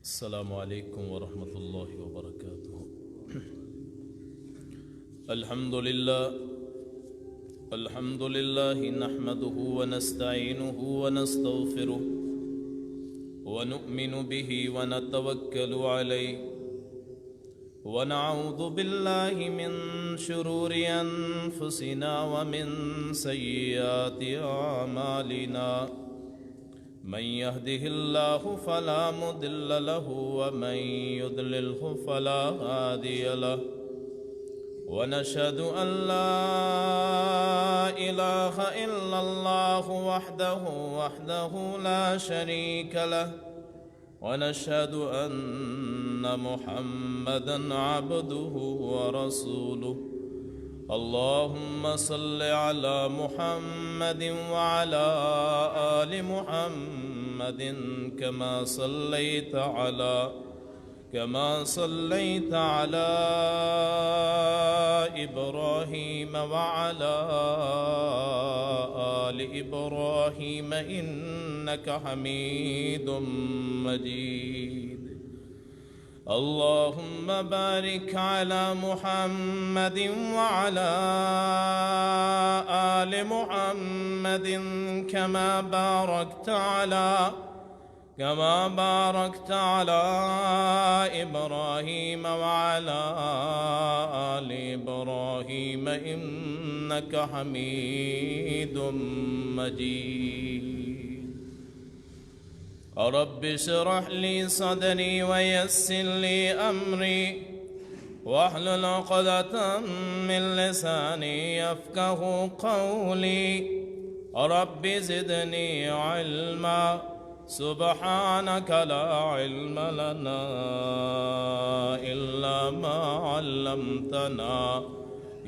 السلام علیکم ورحمۃ اللہ وبرکاتہ۔ الحمد للہ نحمده ونستعینه ونستغفره ونؤمن به ونتوکل علیہ ونعوذ باللہ من شرور انفسنا ومن سیئات اعمالنا، من يهده الله فلا مضل له ومن يضلله فلا هادي له، ونشهد أن لا إله إلا الله وحده لا شريك له، ونشهد أن محمدا عبده ورسوله۔ اللهم صل على محمد وعلى آل محمد كما صليت على إبراهيم وعلى آل إبراهيم إنك حميد مجيد۔ اللهم بارك على محمد وعلى آل محمد كما باركت على إبراهيم وعلى آل إبراهيم إنك حميد مجيد۔ رب اشرح لي صدري ويسر لي أمري واحلل عقدة من لساني يفقه قولي، رب زدني علما سبحانك لا علم لنا إلا ما علمتنا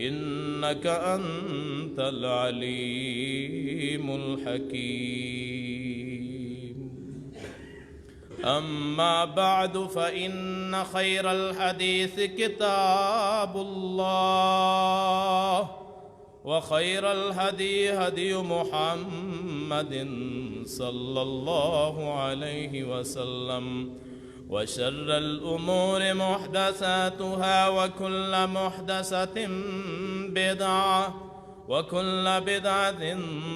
إنك أنت العليم الحكيم۔ أما بعد فإن خير الحديث كتاب الله، وخير الهدي هدي محمد صلى الله عليه وسلم، وشر الأمور محدثاتها وكل محدثة بدعة وكل بدعة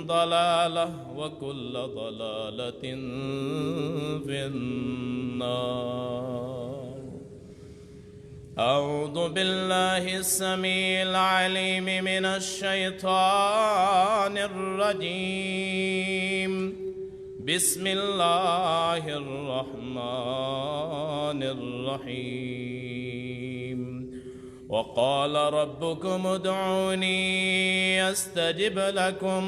ضلالة وكل ضلالة في النار۔ أعوذ بالله السميع العليم من الشيطان الرجيم، بسم الله الرحمن الرحيم۔ وقال ربكم ادعوني استجب لكم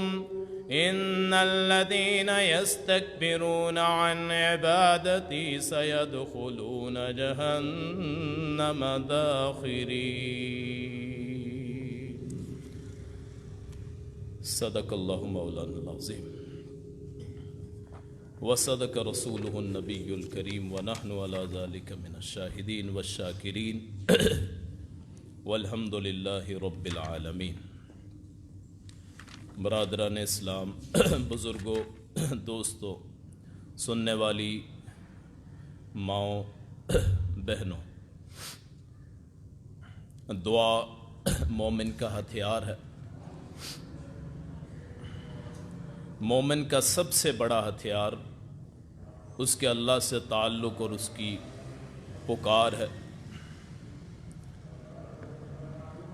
إن الذين يستكبرون عن عبادتي سيدخلون جهنم داخرين۔ صدق الله مولانا العظيم وصدق رسوله النبي الكريم ونحن على ذلك من الشاهدين والشاكرين والحمد للہ رب العالمین۔ برادران اسلام، بزرگوں، دوستوں، سننے والی ماؤں، بہنوں، دعا مومن کا ہتھیار ہے۔ مومن کا سب سے بڑا ہتھیار اس کے اللہ سے تعلق اور اس کی پکار ہے۔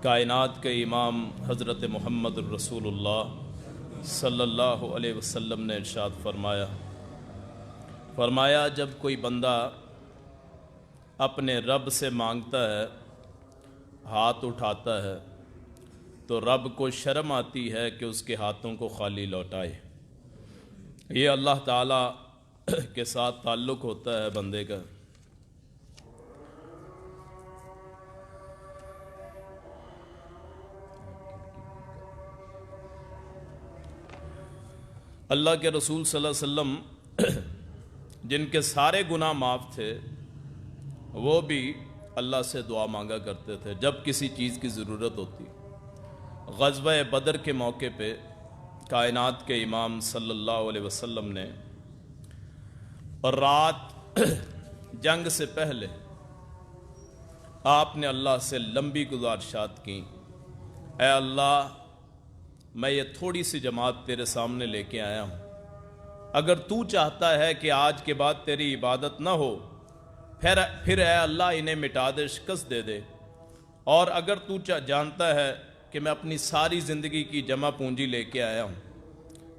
کائنات کے امام حضرت محمد الرسول اللہ صلی اللہ علیہ وسلم نے ارشاد فرمایا جب کوئی بندہ اپنے رب سے مانگتا ہے، ہاتھ اٹھاتا ہے، تو رب کو شرم آتی ہے کہ اس کے ہاتھوں کو خالی لوٹائے۔ یہ اللہ تعالیٰ کے ساتھ تعلق ہوتا ہے بندے کا۔ اللہ کے رسول صلی اللہ علیہ وسلم جن کے سارے گناہ معاف تھے، وہ بھی اللہ سے دعا مانگا کرتے تھے جب کسی چیز کی ضرورت ہوتی۔ غزوہ بدر کے موقع پہ کائنات کے امام صلی اللہ علیہ وسلم نے اور رات جنگ سے پہلے آپ نے اللہ سے لمبی گزارشات کی، اے اللہ میں یہ تھوڑی سی جماعت تیرے سامنے لے کے آیا ہوں، اگر تو چاہتا ہے کہ آج کے بعد تیری عبادت نہ ہو پھر اے اللہ انہیں مٹا دے، شکست دے دے، اور اگر تو جانتا ہے کہ میں اپنی ساری زندگی کی جمع پونجی لے کے آیا ہوں،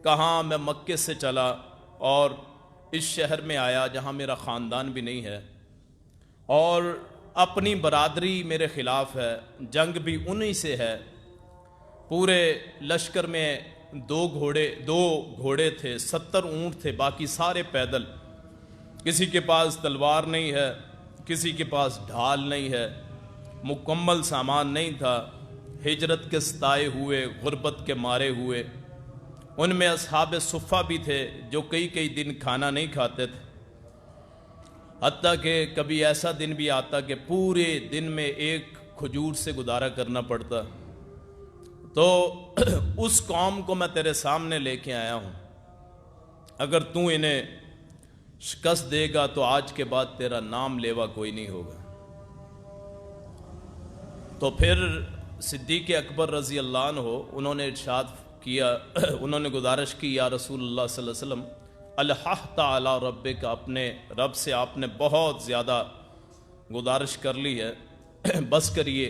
کہاں میں مکے سے چلا اور اس شہر میں آیا جہاں میرا خاندان بھی نہیں ہے، اور اپنی برادری میرے خلاف ہے، جنگ بھی انہی سے ہے، پورے لشکر میں دو گھوڑے تھے، 70 اونٹ تھے، باقی سارے پیدل، کسی کے پاس تلوار نہیں ہے، کسی کے پاس ڈھال نہیں ہے، مکمل سامان نہیں تھا، ہجرت کے ستائے ہوئے، غربت کے مارے ہوئے، ان میں اصحاب صفہ بھی تھے جو کئی دن کھانا نہیں کھاتے تھے، حتیٰ کہ کبھی ایسا دن بھی آتا کہ پورے دن میں ایک کھجور سے گزارا کرنا پڑتا۔ تو اس قوم کو میں تیرے سامنے لے کے آیا ہوں، اگر تو انہیں شکست دے گا تو آج کے بعد تیرا نام لیوا کوئی نہیں ہوگا۔ تو پھر صدیق اکبر رضی اللہ عنہ انہوں نے ارشاد کیا، انہوں نے گزارش کی، یا رسول اللہ صلی اللہ علیہ وسلم الحقت علی ربک، اپنے رب سے آپ نے بہت زیادہ گزارش کر لی ہے، بس کریے۔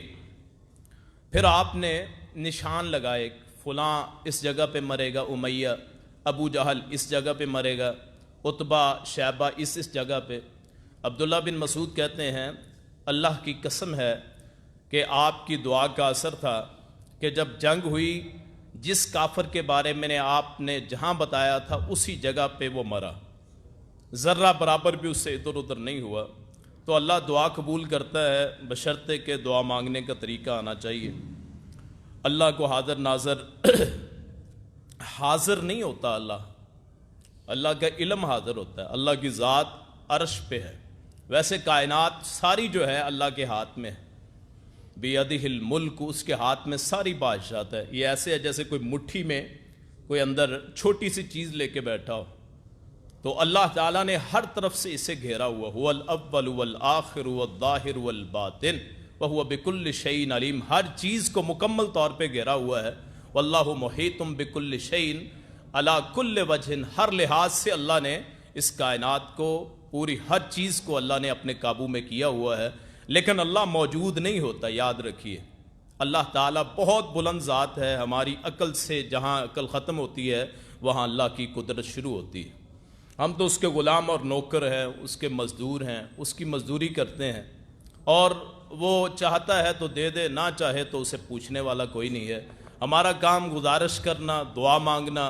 پھر آپ نے نشان لگائے، فلاں اس جگہ پہ مرے گا امیہ، ابو جہل اس جگہ پہ مرے گا، عتبہ شیبہ اس جگہ پہ۔ عبداللہ بن مسعود کہتے ہیں اللہ کی قسم ہے کہ آپ کی دعا کا اثر تھا کہ جب جنگ ہوئی جس کافر کے بارے میں آپ نے جہاں بتایا تھا اسی جگہ پہ وہ مرا، ذرہ برابر بھی اس سے ادھر ادھر نہیں ہوا۔ تو اللہ دعا قبول کرتا ہے بشرطے کہ دعا مانگنے کا طریقہ آنا چاہیے۔ اللہ کو حاضر ناظر حاضر نہیں ہوتا، اللہ کا علم حاضر ہوتا ہے، اللہ کی ذات عرش پہ ہے، ویسے کائنات ساری جو ہے اللہ کے ہاتھ میں ہے، بیدہ الملک، اس کے ہاتھ میں ساری بادشاہت ہے۔ یہ ایسے ہے جیسے کوئی مٹھی میں کوئی اندر چھوٹی سی چیز لے کے بیٹھا ہو، تو اللہ تعالیٰ نے ہر طرف سے اسے گھیرا ہوا، هو الاول والآخر والظاہر والباطن وهو بكل شیء علیم، ہر چیز کو مکمل طور پہ گھیرا ہوا ہے، واللہ محیط بكل شیء علی کل وجہ، ہر لحاظ سے اللہ نے اس کائنات کو، پوری ہر چیز کو اللہ نے اپنے قابو میں کیا ہوا ہے، لیکن اللہ موجود نہیں ہوتا، یاد رکھیے۔ اللہ تعالیٰ بہت بلند ذات ہے، ہماری عقل سے جہاں عقل ختم ہوتی ہے وہاں اللہ کی قدرت شروع ہوتی ہے۔ ہم تو اس کے غلام اور نوکر ہیں، اس کے مزدور ہیں، اس کی مزدوری کرتے ہیں، اور وہ چاہتا ہے تو دے دے، نہ چاہے تو اسے پوچھنے والا کوئی نہیں ہے۔ ہمارا کام گزارش کرنا، دعا مانگنا،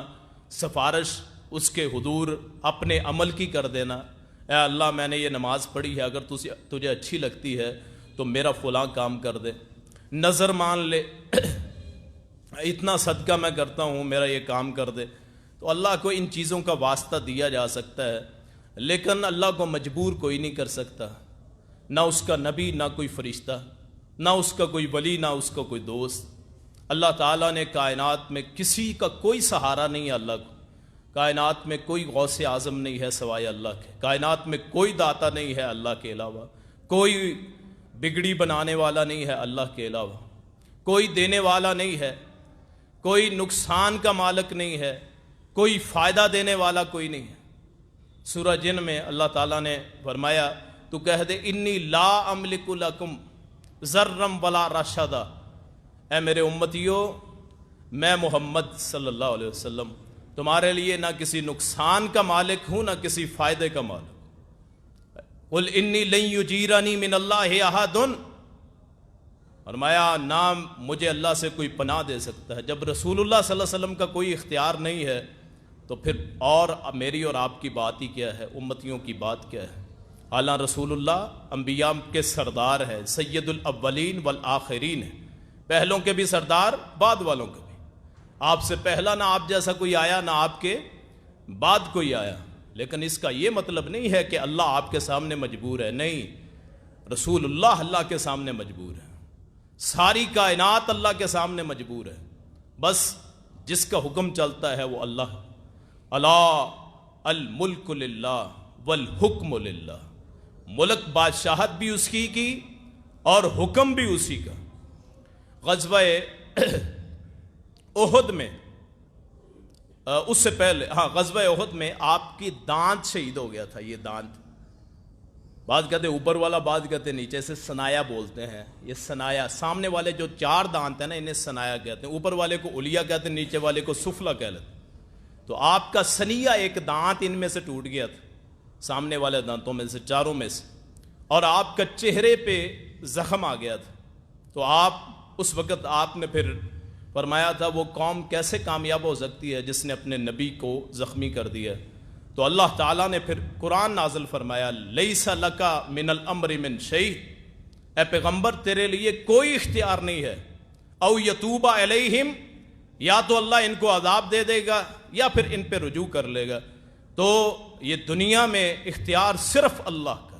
سفارش اس کے حضور اپنے عمل کی کر دینا، اے اللہ میں نے یہ نماز پڑھی ہے، اگر تجھے اچھی لگتی ہے تو میرا فلاں کام کر دے، نظر مان لے، اتنا صدقہ میں کرتا ہوں میرا یہ کام کر دے، تو اللہ کو ان چیزوں کا واسطہ دیا جا سکتا ہے، لیکن اللہ کو مجبور کوئی نہیں کر سکتا، نہ اس کا نبی، نہ کوئی فرشتہ، نہ اس کا کوئی ولی، نہ اس کا کوئی دوست۔ اللہ تعالیٰ نے کائنات میں کسی کا کوئی سہارا نہیں ہے، اللہ کو کائنات میں کوئی غوث اعظم نہیں ہے سوائے اللہ کے، کائنات میں کوئی داتا نہیں ہے اللہ کے علاوہ، کوئی بگڑی بنانے والا نہیں ہے اللہ کے علاوہ، کوئی دینے والا نہیں ہے، کوئی نقصان کا مالک نہیں ہے، کوئی فائدہ دینے والا کوئی نہیں ہے۔ سورہ جن میں اللہ تعالیٰ نے فرمایا تو کہہ دے انی لا املک لکم ضرا ولا رشدا، اے میرے امتیو میں محمد صلی اللہ علیہ وسلم تمہارے لیے نہ کسی نقصان کا مالک ہوں، نہ کسی فائدے کا مالک۔ قل انی لن یجیرنی من اللہ احد، فرمایا نہ مجھے اللہ سے کوئی پناہ دے سکتا ہے۔ جب رسول اللہ صلی اللہ علیہ وسلم کا کوئی اختیار نہیں ہے تو پھر اور میری اور آپ کی بات ہی کیا ہے، امتیوں کی بات کیا ہے؟ حالانکہ رسول اللہ انبیاء کے سردار ہے، سید الاولین والآخرین ہے، پہلوں کے بھی سردار، بعد والوں کے بھی۔ آپ سے پہلا نہ آپ جیسا کوئی آیا، نہ آپ کے بعد کوئی آیا، لیکن اس کا یہ مطلب نہیں ہے کہ اللہ آپ کے سامنے مجبور ہے، نہیں، رسول اللہ کے سامنے مجبور ہے، ساری کائنات اللہ کے سامنے مجبور ہے، بس جس کا حکم چلتا ہے وہ اللہ ہے۔ الا الملک للہ والحکم للہ، ملک بادشاہت بھی اس کی اور حکم بھی اسی کا۔ غزوہ احد میں اس سے پہلے غزوہ احد میں آپ کی دانت شہید ہو گیا تھا۔ یہ دانت، بعض کہتے ہیں اوپر والا، بعض کہتے ہیں نیچے سے، سنایا بولتے ہیں۔ یہ سنایا، سامنے والے جو 4 دانت ہیں نا، انہیں سنایا کہتے ہیں۔ اوپر والے کو علیا کہتے ہیں، نیچے والے کو سفلا کہہ لیتے ہیں۔ تو آپ کا سنیہ ایک دانت ان میں سے ٹوٹ گیا تھا، سامنے والے دانتوں میں سے، 4 میں سے، اور آپ کا چہرے پہ زخم آ گیا تھا۔ تو آپ اس وقت آپ نے پھر فرمایا تھا وہ قوم کیسے کامیاب ہو سکتی ہے جس نے اپنے نبی کو زخمی کر دیا۔ تو اللہ تعالیٰ نے پھر قرآن نازل فرمایا، لیس لکا من الامر من شیء، اے پیغمبر تیرے لیے کوئی اختیار نہیں ہے، او یتوب علیہم، یا تو اللہ ان کو عذاب دے دے گا یا پھر ان پہ رجوع کر لے گا۔ تو یہ دنیا میں اختیار صرف اللہ کا،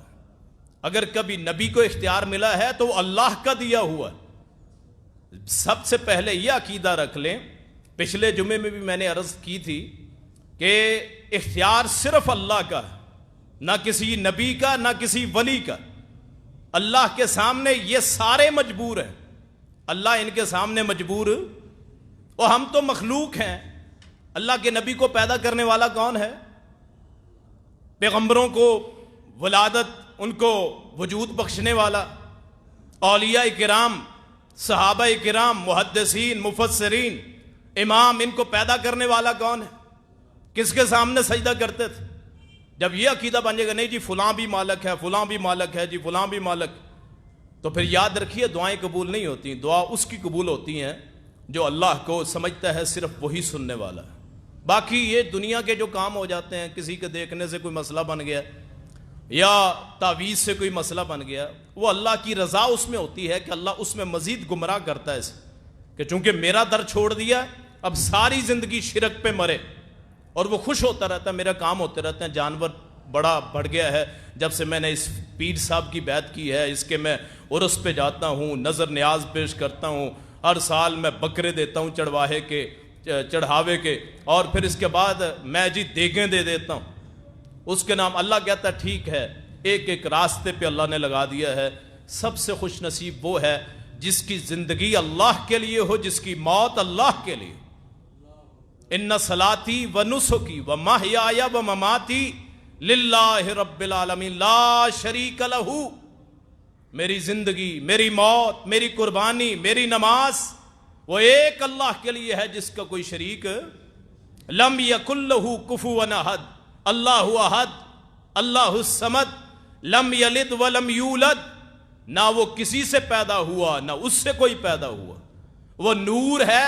اگر کبھی نبی کو اختیار ملا ہے تو وہ اللہ کا دیا ہوا ہے۔ سب سے پہلے یہ عقیدہ رکھ لیں، پچھلے جمعے میں بھی میں نے عرض کی تھی کہ اختیار صرف اللہ کا ہے، نہ کسی نبی کا، نہ کسی ولی کا۔ اللہ کے سامنے یہ سارے مجبور ہیں، اللہ ان کے سامنے مجبور، اور ہم تو مخلوق ہیں۔ اللہ کے نبی کو پیدا کرنے والا کون ہے؟ پیغمبروں کو ولادت، ان کو وجود بخشنے والا، اولیاء کرام، صحابہ کرام، محدثین، مفسرین، امام، ان کو پیدا کرنے والا کون ہے؟ کس کے سامنے سجدہ کرتے تھے؟ جب یہ عقیدہ بن جائے گا نہیں جی فلاں بھی مالک ہے، فلاں بھی مالک ہے، جی فلاں بھی مالک، تو پھر یاد رکھیے دعائیں قبول نہیں ہوتی۔ دعا اس کی قبول ہوتی ہیں جو اللہ کو سمجھتا ہے صرف وہی سننے والا ہے۔ باقی یہ دنیا کے جو کام ہو جاتے ہیں، کسی کے دیکھنے سے کوئی مسئلہ بن گیا یا تعویذ سے کوئی مسئلہ بن گیا، وہ اللہ کی رضا اس میں ہوتی ہے کہ اللہ اس میں مزید گمراہ کرتا ہے اسے، کہ چونکہ میرا در چھوڑ دیا اب ساری زندگی شرک پہ مرے، اور وہ خوش ہوتا رہتا ہے، میرا کام ہوتے رہتے ہیں۔ جانور بڑا بڑھ گیا ہے جب سے میں نے اس پیر صاحب کی بیعت کی ہے، اس کے میں عرس پہ جاتا ہوں، نظر نیاز پیش کرتا ہوں، ہر سال میں بکرے دیتا ہوں چڑھاوے کے، اور پھر اس کے بعد میں جی دیگیں دے دیتا ہوں اس کے نام۔ اللہ کہتا ہے ٹھیک ہے، ایک ایک راستے پہ اللہ نے لگا دیا ہے۔ سب سے خوش نصیب وہ ہے جس کی زندگی اللہ کے لیے ہو، جس کی موت اللہ کے لیے۔ ان صلاتی و نسکی و محیای و مماتی للہ رب العالمین لا شریک لہ، میری زندگی، میری موت، میری قربانی، میری نماز وہ ایک اللہ کے لیے ہے جس کا کوئی شریک۔ لم یکن لہ کفوا احد، اللہ احد، اللہ الصمد، لم یلد ولم یولد، نہ وہ کسی سے پیدا ہوا نہ اس سے کوئی پیدا ہوا۔ وہ نور ہے،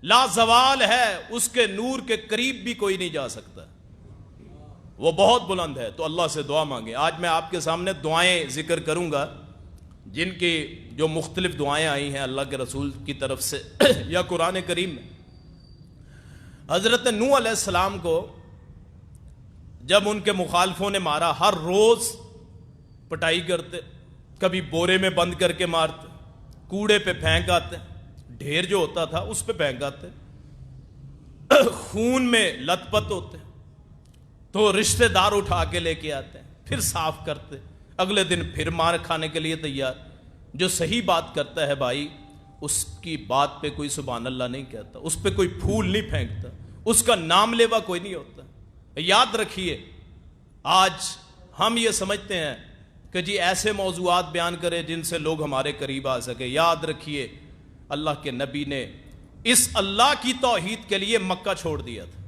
لا زوال ہے، اس کے نور کے قریب بھی کوئی نہیں جا سکتا، وہ بہت بلند ہے۔ تو اللہ سے دعا مانگیں۔ آج میں آپ کے سامنے دعائیں ذکر کروں گا جن کی جو مختلف دعائیں آئی ہیں اللہ کے رسول کی طرف سے یا قرآن کریم میں۔ حضرت نوح علیہ السلام کو جب ان کے مخالفوں نے مارا، ہر روز پٹائی کرتے، کبھی بورے میں بند کر کے مارتے، کوڑے پہ پھینک آتے، ڈھیر جو ہوتا تھا اس پہ پھینک آتے، خون میں لت پت ہوتے، تو رشتہ دار اٹھا کے لے کے آتے ہیں، پھر صاف کرتے، اگلے دن پھر مار کھانے کے لیے تیار۔ جو صحیح بات کرتا ہے بھائی، اس کی بات پہ کوئی سبحان اللہ نہیں کہتا، اس پہ کوئی پھول نہیں پھینکتا، اس کا نام لیوا کوئی نہیں ہوتا۔ یاد رکھیے، آج ہم یہ سمجھتے ہیں کہ جی ایسے موضوعات بیان کریں جن سے لوگ ہمارے قریب آ سکے۔ یاد رکھیے اللہ کے نبی نے اس اللہ کی توحید کے لیے مکہ چھوڑ دیا تھا۔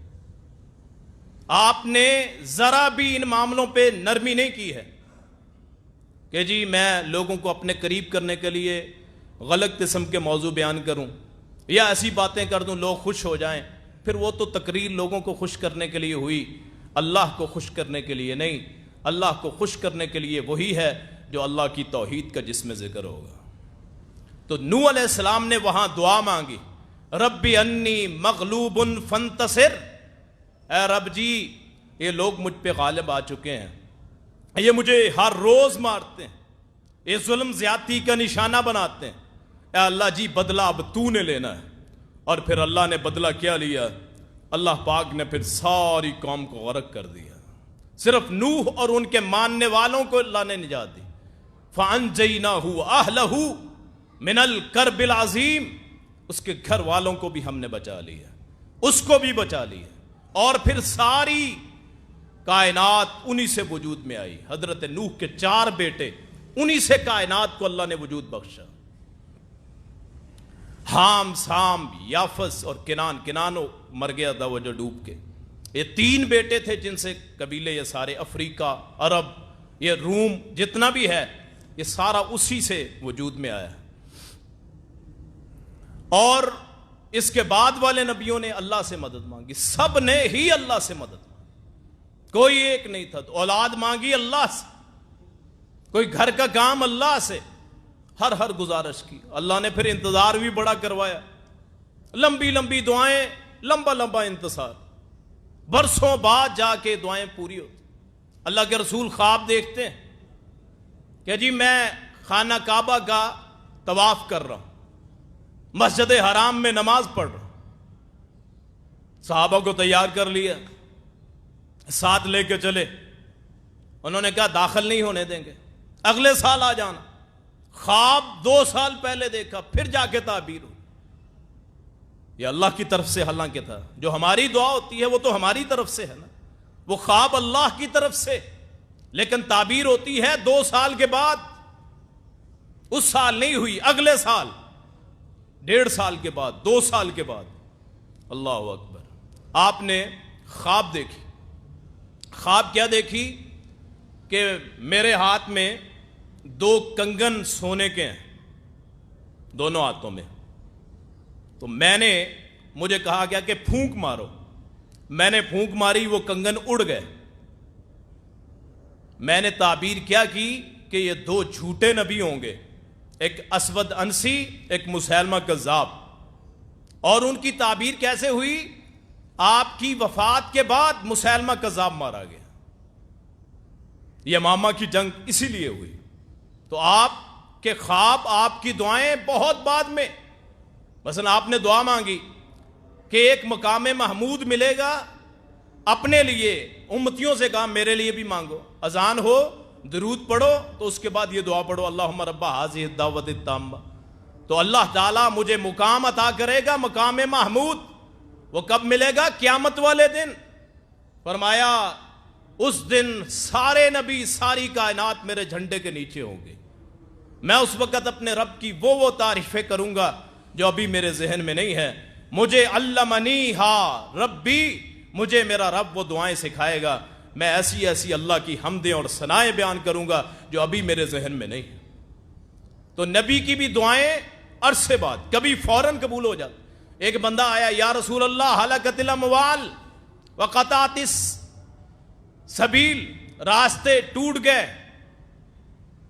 آپ نے ذرا بھی ان معاملوں پہ نرمی نہیں کی ہے کہ جی میں لوگوں کو اپنے قریب کرنے کے لیے غلط قسم کے موضوع بیان کروں یا ایسی باتیں کر دوں لوگ خوش ہو جائیں۔ پھر وہ تو تقریر لوگوں کو خوش کرنے کے لیے ہوئی، اللہ کو خوش کرنے کے لیے نہیں۔ اللہ کو خوش کرنے کے لیے وہی ہے جو اللہ کی توحید کا جس میں ذکر ہوگا۔ تو نوح علیہ السلام نے وہاں دعا مانگی، رب انی مغلوب فانتصر، اے رب جی یہ لوگ مجھ پہ غالب آ چکے ہیں، یہ مجھے ہر روز مارتے ہیں، یہ ظلم زیادتی کا نشانہ بناتے ہیں، اے اللہ جی بدلہ اب تو نے لینا ہے۔ اور پھر اللہ نے بدلہ کیا لیا؟ اللہ پاک نے پھر ساری قوم کو غرق کر دیا، صرف نوح اور ان کے ماننے والوں کو اللہ نے نجات دی. فَأَنْجَيْنَاهُ وَأَهْلَهُ مِنَ الْكَرْبِ الْعَظِيمِ، اس کے گھر والوں کو بھی ہم نے بچا لیا، اس کو بھی بچا لیا. اور پھر ساری کائنات انہی سے وجود میں آئی. حضرت نوح کے 4 بیٹے، انہی سے کائنات کو اللہ نے وجود بخشا. حام، سام، یافس اور کنان. کنانو مر گیا تھا وہ جو ڈوب کے. یہ 3 بیٹے تھے جن سے قبیلے یہ سارے افریقہ، عرب، یہ روم جتنا بھی ہے یہ سارا اسی سے وجود میں آیا. اور اس کے بعد والے نبیوں نے اللہ سے مدد مانگی، سب نے ہی اللہ سے مدد مانگی، کوئی ایک نہیں تھا. تو اولاد مانگی اللہ سے، کوئی گھر کا کام اللہ سے، ہر گزارش کی. اللہ نے پھر انتظار بھی بڑا کروایا، لمبی لمبی دعائیں، لمبا انتظار، برسوں بعد جا کے دعائیں پوری ہوتی. اللہ کے رسول خواب دیکھتے ہیں کہ جی میں خانہ کعبہ کا طواف کر رہا ہوں، مسجد حرام میں نماز پڑھ رہا ہوں. صحابہ کو تیار کر لیا، ساتھ لے کے چلے. انہوں نے کہا داخل نہیں ہونے دیں گے، اگلے سال آ جانا. خواب 2 سال پہلے دیکھا، پھر جا کے تعبیر ہو. یہ اللہ کی طرف سے حالانکہ تھا. جو ہماری دعا ہوتی ہے وہ تو ہماری طرف سے ہے نا، وہ خواب اللہ کی طرف سے، لیکن تعبیر ہوتی ہے 2 سال کے بعد. اس سال نہیں ہوئی، اگلے سال، 1.5 سال کے بعد، 2 سال کے بعد. اللہ اکبر. آپ نے خواب دیکھی. خواب کیا دیکھی؟ کہ میرے ہاتھ میں 2 کنگن سونے کے ہیں، دونوں ہاتھوں میں. تو مجھے کہا گیا کہ پھونک مارو. میں نے پھونک ماری، وہ کنگن اڑ گئے. میں نے تعبیر کیا کی کہ یہ 2 جھوٹے نبی ہوں گے، ایک اسود انسی، ایک مسیلمہ کذاب. اور ان کی تعبیر کیسے ہوئی؟ آپ کی وفات کے بعد مسیلمہ کذاب مارا گیا. یہ یمامہ کی جنگ اسی لیے ہوئی. تو آپ کے خواب، آپ کی دعائیں بہت بعد میں. مثلا آپ نے دعا مانگی کہ ایک مقام محمود ملے گا، اپنے لیے امتیوں سے کہا میرے لیے بھی مانگو. اذان ہو، درود پڑھو، تو اس کے بعد یہ دعا پڑھو، اللہم رب ھذہ الدعوۃ التامہ. تو اللہ تعالیٰ مجھے مقام عطا کرے گا، مقام محمود. وہ کب ملے گا؟ قیامت والے دن. فرمایا اس دن سارے نبی، ساری کائنات میرے جھنڈے کے نیچے ہوں گے. میں اس وقت اپنے رب کی وہ تعریفیں کروں گا جو ابھی میرے ذہن میں نہیں ہے. مجھے علمنی ہا ربی، مجھے میرا رب وہ دعائیں سکھائے گا. میں ایسی اللہ کی حمدیں اور ثنائیں بیان کروں گا جو ابھی میرے ذہن میں نہیں ہے. تو نبی کی بھی دعائیں عرصے بعد، کبھی فوراً قبول ہو جاتی. ایک بندہ آیا، یا رسول اللہ ہلکت الاموال وقطعت السبیل، راستے ٹوٹ گئے،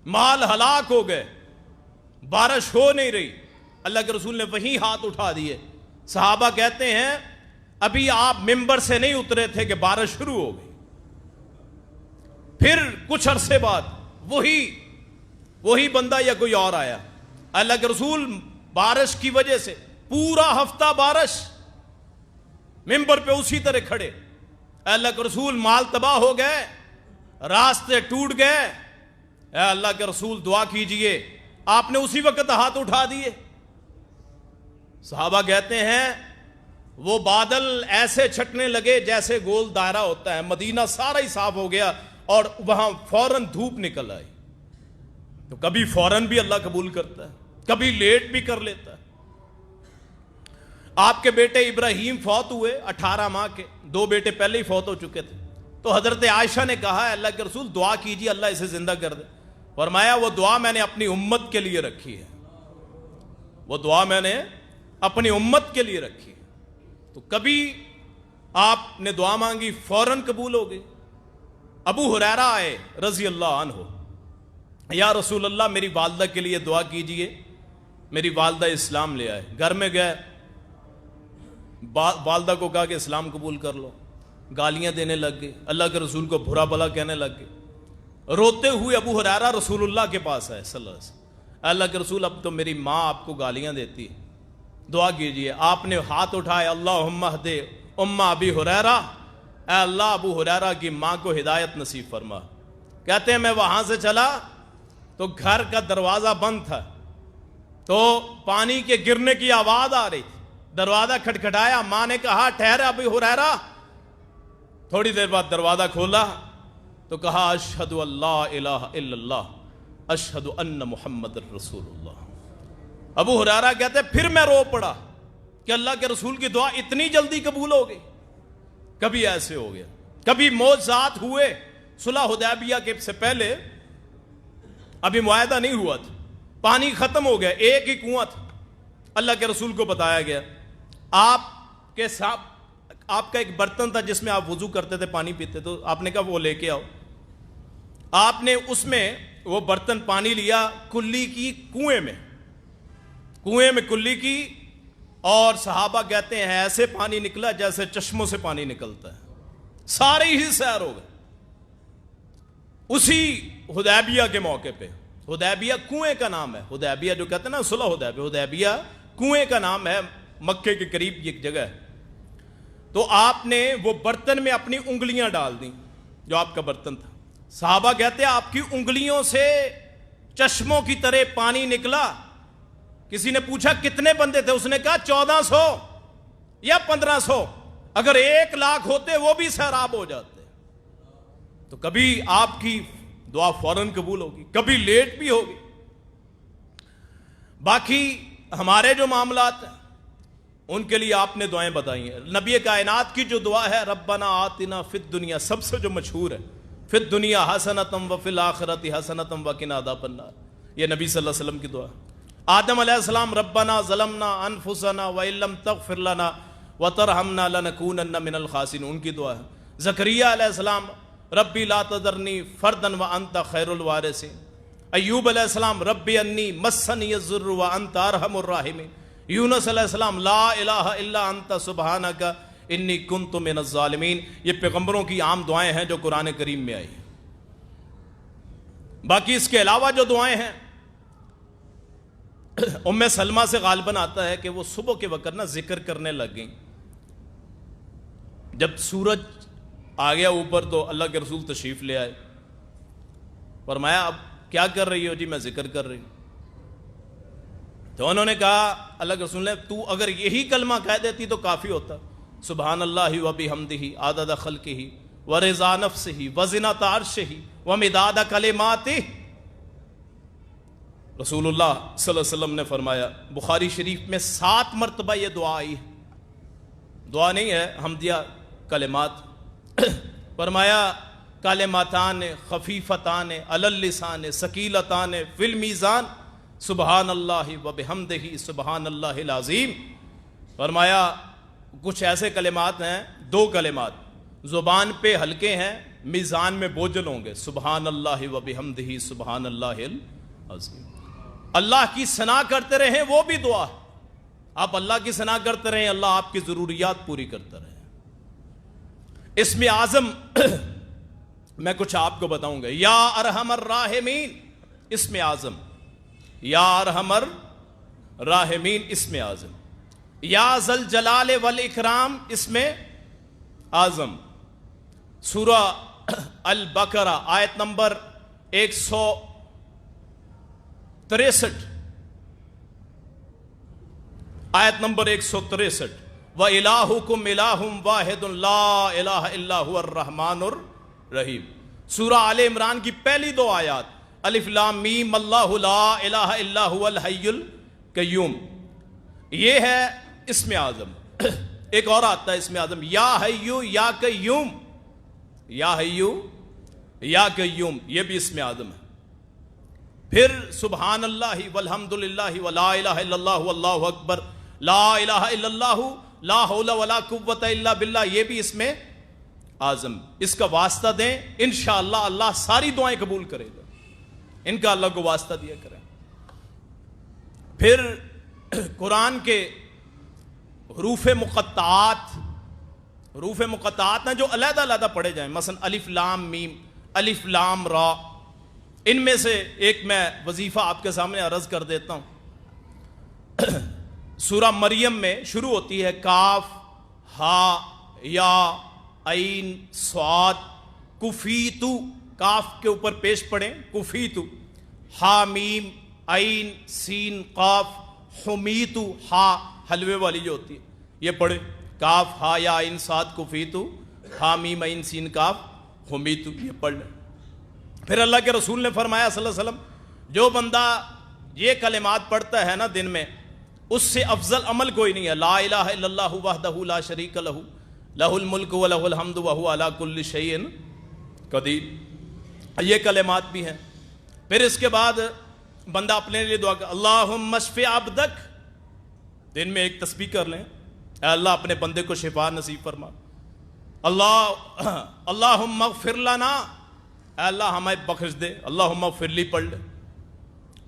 مال ہلاک ہو گئے، بارش ہو نہیں رہی. اللہ کے رسول نے وہیں ہاتھ اٹھا دیے. صحابہ کہتے ہیں ابھی آپ ممبر سے نہیں اترے تھے کہ بارش شروع ہو گئی. پھر کچھ عرصے بعد وہی بندہ یا کوئی اور آیا. اللہ کے رسول بارش کی وجہ سے پورا ہفتہ بارش، ممبر پہ اسی طرح کھڑے. اللہ کے رسول مال تباہ ہو گئے، راستے ٹوٹ گئے. اے اللہ کے رسول دعا کیجئے. آپ نے اسی وقت ہاتھ اٹھا دیے. صحابہ کہتے ہیں وہ بادل ایسے چھٹنے لگے جیسے گول دائرہ ہوتا ہے. مدینہ سارا ہی صاف ہو گیا اور وہاں فوراً دھوپ نکل آئی. تو کبھی فوراً بھی اللہ قبول کرتا ہے، کبھی لیٹ بھی کر لیتا ہے. آپ کے بیٹے ابراہیم فوت ہوئے 18 ماہ کے، 2 بیٹے پہلے ہی فوت ہو چکے تھے. تو حضرت عائشہ نے کہا ہے اللہ کے رسول دعا کیجیے اللہ اسے زندہ کر دے. فرمایا وہ دعا میں نے اپنی امت کے لیے رکھی ہے، وہ دعا میں نے اپنی امت کے لیے رکھی ہے. تو کبھی آپ نے دعا مانگی فوراً قبول ہو گئی. ابو ہریرہ آئے رضی اللہ عنہ، یا رسول اللہ میری والدہ کے لیے دعا کیجئے، میری والدہ اسلام لے آئے. گھر میں گئے، والدہ کو کہا کہ اسلام قبول کر لو. گالیاں دینے لگ گئے، اللہ کے رسول کو برا بھلا کہنے لگ گئے. روتے ہوئے ابو ہریرہ رسول اللہ کے پاس آئے صلی اللہ علیہ وسلم. اللہ کے رسول اب تو میری ماں آپ کو گالیاں دیتی ہے، دعا کیجئے. آپ نے ہاتھ اٹھائے، اللہم اہد ام ابی ہریرہ، اے اللہ ابو ہریرہ کی ماں کو ہدایت نصیب فرما. کہتے ہیں میں وہاں سے چلا تو گھر کا دروازہ بند تھا, تو پانی کے گرنے کی آواز آ رہی تھی. دروازہ کھٹکھٹایا, ماں نے کہا ٹھہر ابو ہریرہ. تھوڑی دیر بعد دروازہ کھولا تو کہا اشہد اللہ الہ الا اللہ اشہد ان محمد رسول اللہ. ابو ہریرہ کہتے پھر میں رو پڑا کہ اللہ کے رسول کی دعا اتنی جلدی قبول ہو گئی. کبھی ایسے ہو گیا, کبھی معجزات ہوئے. صلح حدیبیہ کے سے پہلے ابھی معاہدہ نہیں ہوا تھا, پانی ختم ہو گیا, ایک ہی کنواں تھا. اللہ کے رسول کو بتایا گیا آپ کے ساتھ آپ کا ایک برتن تھا جس میں آپ وضو کرتے تھے, پانی پیتے, تو آپ نے کہا وہ لے کے آؤ. آپ نے اس میں وہ برتن پانی لیا, کلی کی کنویں میں کلی کی, اور صحابہ کہتے ہیں ایسے پانی نکلا جیسے چشموں سے پانی نکلتا ہے. سارے ہی سیر ہو گئے اسی حدیبیہ کے موقع پہ. حدیبیہ کنویں کا نام ہے. حدیبیہ جو کہتے ہیں نا صلح حدیبیہ کنویں کا نام ہے, مکے کے قریب ایک جگہ ہے. تو آپ نے وہ برتن میں اپنی انگلیاں ڈال دیں, جو آپ کا برتن تھا. صحابہ کہتے ہیں آپ کی انگلیوں سے چشموں کی طرح پانی نکلا. کسی نے پوچھا کتنے بندے تھے, اس نے کہا 1400 یا 1500, اگر 1 لاکھ ہوتے وہ بھی سیراب ہو جاتے. تو کبھی آپ کی دعا فوراً قبول ہوگی, کبھی لیٹ بھی ہوگی. باقی ہمارے جو معاملات ہیں ان کے لیے آپ نے دعائیں بتائی ہیں. نبی کائنات کی جو دعا ہے ربنا آتنا فی الدنیا, سب سے جو مشہور ہے, فی الدنیا حسنۃ وفی الآخرۃ حسنۃ وقنا عذاب النار, یہ نبی صلی اللہ علیہ وسلم کی دعا. آدم علیہ السلام ربنا ظلمنا انفسنا وان لم تغفر لنا وترحمنا لنکونن من الخاسرین, ان کی دعا ہے. زکریا علیہ السلام ربی لا تذرنی فردا وانت خیر الوارثین. ایوب علیہ السلام ربی انی مسنی الضر وانت ارحم الراحمین. یونس علیہ السلام لا الہ الا انت سبحانک انی کنت من الظالمین. یہ پیغمبروں کی عام دعائیں ہیں جو قرآن کریم میں آئی ہیں. باقی اس کے علاوہ جو دعائیں ہیں, ام سلمہ سے غالباً آتا ہے کہ وہ صبح کے وقت نا ذکر کرنے لگ گئیں. جب سورج آ گیا اوپر تو اللہ کے رسول تشریف لے آئے. فرمایا اب کیا کر رہی ہو؟ جی میں ذکر کر رہی ہوں. تو انہوں نے کہا اللہ کے رسول نے تو اگر یہی کلمہ کہہ دیتی تو کافی ہوتا, سبحان اللہ و بحمدہ عدد خلقہ ورضا نفسہ وزنۃ عرشہ ومداد کلماتہ. رسول اللہ صلی اللہ علیہ وسلم نے فرمایا, بخاری شریف میں 7 مرتبہ یہ دعا آئی ہے, دعا نہیں ہے حمدیہ کلمات. فرمایا کلماتان خفیفتان علی اللسان ثقیلتان فی المیزان سبحان اللہ و بحمدہ سبحان اللہ العظیم. فرمایا کچھ ایسے کلمات ہیں, 2 کلمات زبان پہ ہلکے ہیں, میزان میں بوجھل ہوں گے, سبحان اللہ و بحمدہ سبحان اللہ العظیم. اللہ کی ثنا کرتے رہیں, وہ بھی دعا ہے. آپ اللہ کی ثنا کرتے رہیں, اللہ آپ کی ضروریات پوری کرتا رہے. اسم اعظم میں کچھ آپ کو بتاؤں گا. یا ارحم الراحمین اسم اعظم, یا ارحم الراحمین اسم اعظم. یا ذل جلال والاکرام اسم اعظم. سورہ البقرہ آیت نمبر 163, آیت نمبر 163, وَإِلَٰهُكُمْ إِلَٰهٌ وَاحِدٌ لَا إِلَٰهَ إِلَّا هُوَ الرَّحْمَٰنُ الرَّحِيمُ. سورہ آل عمران کی پہلی 2 آیات, الف لام میم اللہ لا الہ الا هو الحی القیوم. یہ ہے اسم اعظم. ایک اور آتا ہے اسم اعظم, یا حیو یا قیوم, یا حیو یا قیوم, یہ بھی اسم اعظم ہے. پھر سبحان اللہ والحمد للہ ولا الہ الا اللہ واللہ اکبر لا الہ الا اللہ لا حول ولا قوت الا باللہ, یہ بھی اس میں اعظم. اس کا واسطہ دیں, انشاءاللہ اللہ ساری دعائیں قبول کرے گا. ان کا اللہ کو واسطہ دیا کریں. پھر قرآن کے حروف مقطعات ہیں جو علیحدہ علیحدہ پڑھے جائیں, مثلا الف لام میم, الف لام را. ان میں سے ایک میں وظیفہ آپ کے سامنے عرض کر دیتا ہوں. سورہ مریم میں شروع ہوتی ہے کاف ہا یا عین صاد کفیتو، کاف کے اوپر پیش پڑھیں کفیتو، ہا میم عین سین قاف حمیتو، ہا حلوے والی جو ہوتی ہے یہ پڑھیں، کاف ہا یا عین صاد کفیتو، ہا میم عین سین قاف حمیتو، یہ پڑھ لیں۔ پھر اللہ کے رسول نے فرمایا صلی اللہ علیہ وسلم جو بندہ یہ کلمات پڑھتا ہے نا دن میں، اس سے افضل عمل کوئی نہیں ہے۔ لا الہ الا اللہ وحدہ لا شریک لہ لہ الملک و لہ الحمد وہو علی کل شیء قدیر، یہ کلمات بھی ہیں۔ پھر اس کے بعد بندہ اپنے لیے دعا کر اللہم اشف عبدک، دن میں ایک تسبیح کر لیں، اے اللہ اپنے بندے کو شفا نصیب فرما، اللہم اغفر لنا، اے اللہ ہمیں بخش دے، اللہم اغفر لی پڑھ لے۔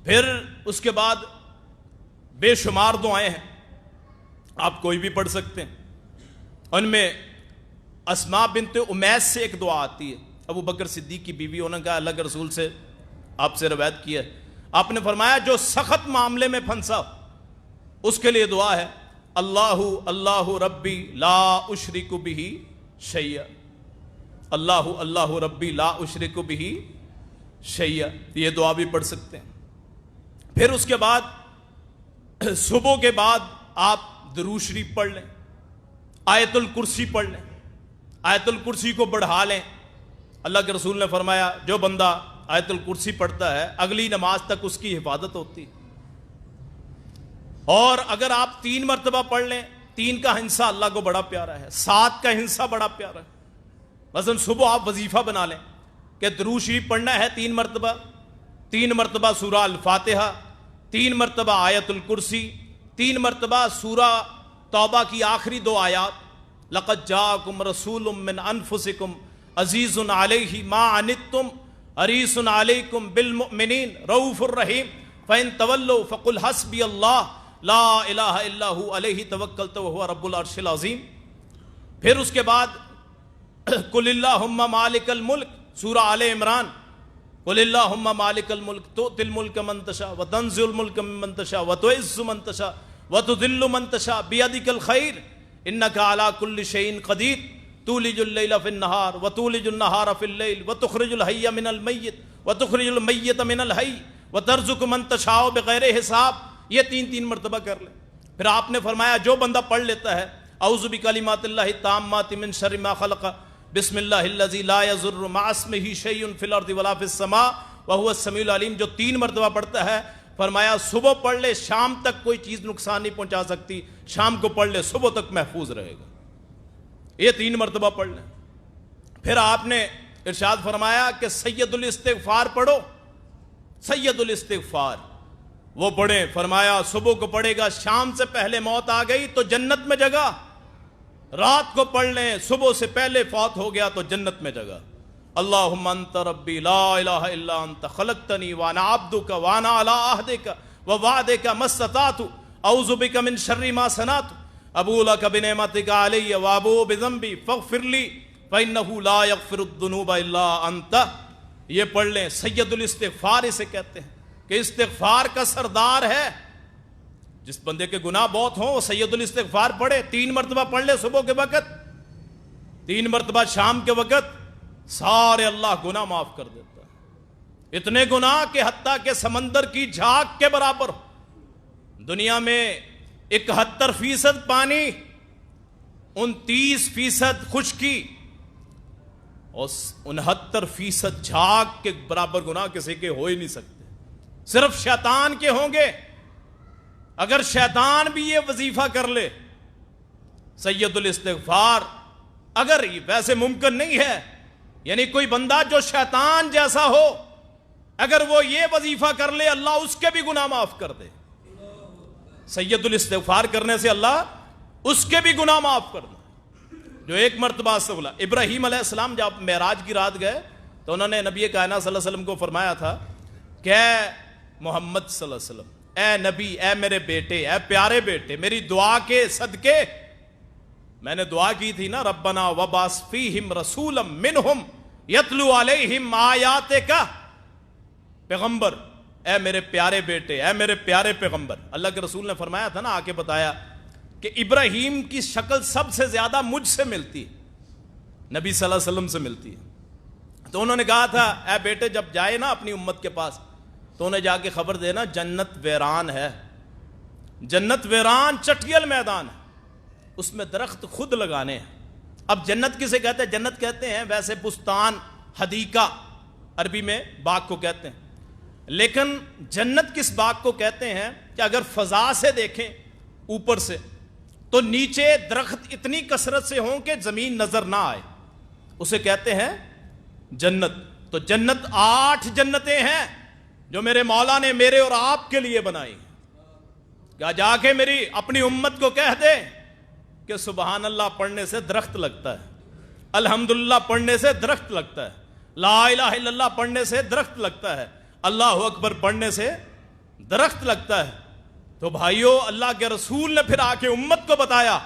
پھر اس کے بعد بے شمار دعائیں ہیں، آپ کوئی بھی پڑھ سکتے ہیں، ان میں اسماء بنت امیس سے ایک دعا آتی ہے، ابو بکر صدیق کی بیوی، انہوں نے کہا اللہ کے رسول سے آپ سے روایت کی ہے، آپ نے فرمایا جو سخت معاملے میں پھنسا اس کے لیے دعا ہے اللہ اللہ ربی لا اشرک بہ شیئا، اللہ اللہ ربی لا اشرک بہ شیئا، یہ دعا بھی پڑھ سکتے ہیں۔ پھر اس کے بعد صبح کے بعد آپ درود شریف پڑھ لیں، آیت الکرسی پڑھ لیں، آیت الکرسی کو بڑھا لیں۔ اللہ کے رسول نے فرمایا جو بندہ آیت الکرسی پڑھتا ہے اگلی نماز تک اس کی حفاظت ہوتی، اور اگر آپ 3 مرتبہ پڑھ لیں، 3 کا ہنسہ اللہ کو بڑا پیارا ہے، 7 کا ہنسہ بڑا پیارا ہے۔ مثلا صبح آپ وظیفہ بنا لیں کہ درود شریف پڑھنا ہے 3 مرتبہ، 3 مرتبہ سورہ الفاتحہ، 3 مرتبہ آیت الکرسی، 3 مرتبہ سورہ توبہ کی آخری 2 آیات لقد جاءکم رسول من انفسکم عزیز علیہ ما عنتم حریص علیکم بالمؤمنین رؤوف الرحیم فإن تولوا فقل حسبی اللہ لا الہ الا ہو علیہ توکلت وہو رب العرش العظیم۔ پھر اس کے بعد قل اللہم مالک الملک، سورہ آل عمران، قل اللہم مالک الملک تؤتی الملک من تشاء وتنزع الملک ممن تشاء وتعز من تشاء وتذل من تشاء بیدک الخیر انک علی کل شیء قدیر تولج اللیل فی النہار وتولج النہار فی اللیل وتخرج الحی من المیت وتخرج المیت من الحی وترزق من تشاء بغیر حساب، یہ 3 مرتبہ کر لیں۔ پھر آپ نے فرمایا جو بندہ پڑھ لیتا ہے اعوذ بکلمات اللہ التامات من شر ما خلق بسم اللہ الذی لا یضر مع اسمہ شیء فی الارض ولا فی السماء وہو السمیع العلیم، جو 3 مرتبہ پڑھتا ہے فرمایا صبح پڑھ لے شام تک کوئی چیز نقصان نہیں پہنچا سکتی، شام کو پڑھ لے صبح تک محفوظ رہے گا، یہ 3 مرتبہ پڑھ لیں۔ پھر آپ نے ارشاد فرمایا کہ سید الاستغفار پڑھو، سید الاستغفار وہ پڑھیں، فرمایا صبح کو پڑھے گا شام سے پہلے موت آ گئی تو جنت میں جگہ، رات کو پڑھ لیں صبح سے پہلے فوت ہو گیا تو جنت میں جگہ۔ اللہم انت ربی لا الہ الا انت خلقتنی وانا عبدک وانا علی عہدک ووعدک ما استطعت اعوذ بک من شر ما صنعت ابو لک بنعمتک علی وابو بذنبی فاغفر لی فانہ لا یغفر الذنوب الا انت، یہ پڑھ لیں۔ سید الاستغفار اسے کہتے ہیں کہ استغفار کا سردار ہے، جس بندے کے گناہ بہت ہوں وہ سید الاستغفار پڑھے، 3 مرتبہ پڑھ لے صبح کے وقت، 3 مرتبہ شام کے وقت، سارے اللہ گناہ معاف کر دیتا ہے، اتنے گناہ کہ حتیٰ کہ سمندر کی جھاگ کے برابر ہو۔ دنیا میں 71% پانی، 29% خشکی اور 69% جھاگ کے برابر گناہ کسی کے ہو ہی نہیں سکتے، صرف شیطان کے ہوں گے۔ اگر شیطان بھی یہ وظیفہ کر لے سید الاستغفار، اگر ویسے ممکن نہیں ہے، یعنی کوئی بندہ جو شیطان جیسا ہو اگر وہ یہ وظیفہ کر لے اللہ اس کے بھی گناہ معاف کر دے، سید الاستغفار کرنے سے اللہ اس کے بھی گناہ معاف کر دے۔ جو 1 مرتبہ سے بولا ابراہیم علیہ السلام جب معراج کی رات گئے تو انہوں نے نبی کائنات صلی اللہ علیہ وسلم کو فرمایا تھا کہ اے محمد صلی اللہ علیہ وسلم، اے نبی، اے میرے بیٹے، اے پیارے بیٹے، میری دعا کے صدقے میں نے دعا کی تھی نا، ربنا وبعث فیہم رسولا منہم یتلو علیہم آیاتک، پیغمبر، اے میرے پیارے بیٹے، اے میرے پیارے پیغمبر۔ اللہ کے رسول نے فرمایا تھا نا، آ کے بتایا کہ ابراہیم کی شکل سب سے زیادہ مجھ سے ملتی، نبی صلی اللہ علیہ وسلم سے ملتی ہے. تو انہوں نے کہا تھا اے بیٹے جب جائے نا اپنی امت کے پاس تو انہیں جا کے خبر دینا جنت ویران ہے, جنت ویران چٹیل میدان ہے, اس میں درخت خود لگانے ہیں. اب جنت کسے کہتے ہیں؟ جنت کہتے ہیں ویسے بستان, حدیقہ عربی میں باغ کو کہتے ہیں, لیکن جنت کس باغ کو کہتے ہیں کہ اگر فضا سے دیکھیں اوپر سے تو نیچے درخت اتنی کثرت سے ہوں کہ زمین نظر نہ آئے, اسے کہتے ہیں جنت. تو جنت 8 جنتیں ہیں جو میرے مولا نے میرے اور آپ کے لیے بنائی. کیا جا کے میری اپنی امت کو کہہ دے کہ سبحان اللہ پڑھنے سے درخت لگتا ہے, الحمدللہ پڑھنے سے درخت لگتا ہے, لا الہ الا اللہ پڑھنے سے درخت لگتا ہے, اللہ اکبر پڑھنے سے درخت لگتا ہے. تو بھائیو اللہ کے رسول نے پھر آ کے امت کو بتایا